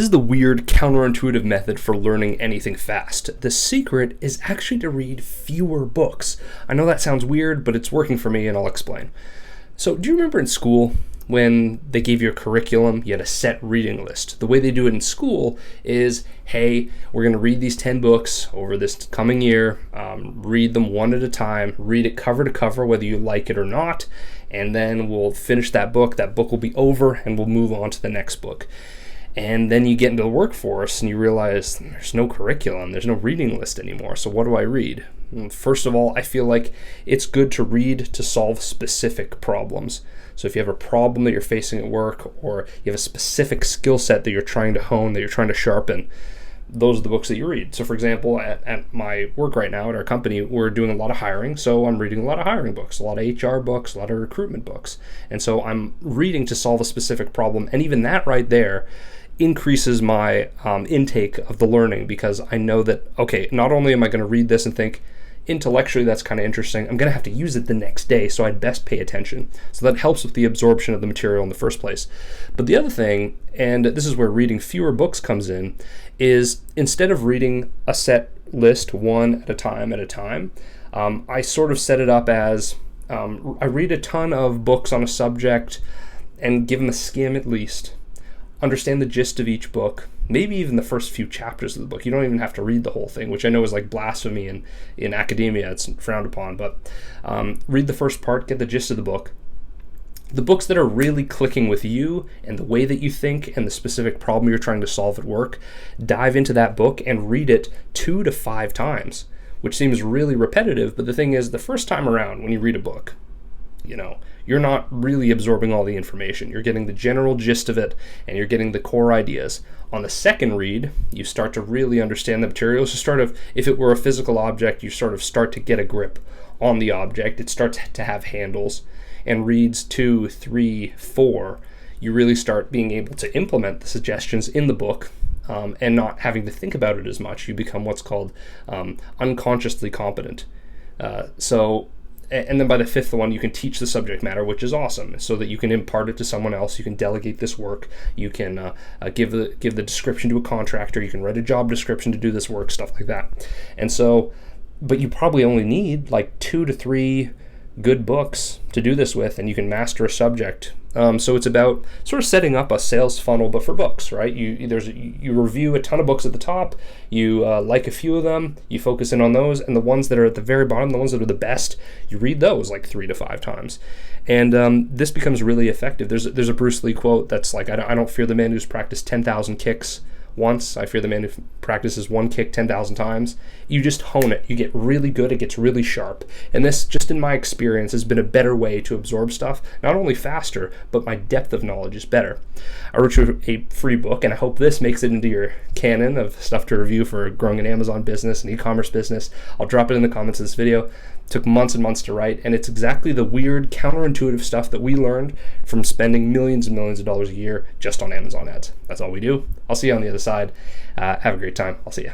This is the weird, counterintuitive method for learning anything fast. The secret is actually to read fewer books. I know that sounds weird, but it's working for me, and I'll explain. So, do you remember in school when they gave you a curriculum, you had a set reading list? The way they do it in school is, hey, we're going to read these 10 books over this coming year, read them one at a time, read it cover to cover, whether you like it or not, and then we'll finish that book will be over, and we'll move on to the next book. And then you get into the workforce and you realize there's no curriculum, there's no reading list anymore. So what do I read? First of all, I feel like it's good to read to solve specific problems. So if you have a problem that you're facing at work, or you have a specific skill set that you're trying to hone, that you're trying to sharpen, those are the books that you read. So for example, at my work right now, at our company, we're doing a lot of hiring. So I'm reading a lot of hiring books, a lot of HR books, a lot of recruitment books. And so I'm reading to solve a specific problem. And even that right there increases my intake of the learning, because I know that, okay, not only am I going to read this and think, intellectually that's kind of interesting, I'm going to have to use it the next day, so I'd best pay attention. So that helps with the absorption of the material in the first place. But the other thing, and this is where reading fewer books comes in, is instead of reading a set list one at a time, I sort of set it up as I read a ton of books on a subject and give them a skim at least. Understand the gist of each book, maybe even the first few chapters of the book. You don't even have to read the whole thing, which I know is like blasphemy in academia. It's frowned upon, but read the first part, get the gist of the book. The books that are really clicking with you and the way that you think and the specific problem you're trying to solve at work, dive into that book and read it 2 to 5 times, which seems really repetitive, but the thing is, the first time around when you read a book, you're not really absorbing all the information. You're getting the general gist of it, and you're getting the core ideas. On the second read, you start to really understand the materials. If it were a physical object, you sort of start to get a grip on the object. It starts to have handles. And reads 2, 3, 4, you really start being able to implement the suggestions in the book, and not having to think about it as much. You become what's called unconsciously competent. And then by the fifth one, you can teach the subject matter, which is awesome, so that you can impart it to someone else. You can delegate this work. You can give the description to a contractor. You can write a job description to do this work, stuff like that. And so, but you probably only need like 2 to 3 good books to do this with, and you can master a subject. So it's about sort of setting up a sales funnel, but for books, right? You review a ton of books at the top, you like a few of them, you focus in on those, and the ones that are at the very bottom, the ones that are the best, you read those like 3 to 5 times. And this becomes really effective. There's a Bruce Lee quote that's like, I don't fear the man who's practiced 10,000 kicks once. I fear the man who practices one kick 10,000 times. You just hone it. You get really good. It gets really sharp. And this, just in my experience, has been a better way to absorb stuff. Not only faster, but my depth of knowledge is better. I wrote you a free book, and I hope this makes it into your canon of stuff to review for growing an Amazon business and e-commerce business. I'll drop it in the comments of this video. It took months and months to write, and it's exactly the weird, counterintuitive stuff that we learned from spending millions and millions of dollars a year just on Amazon ads. That's all we do. I'll see you on the other side. Have a great time. I'll see you.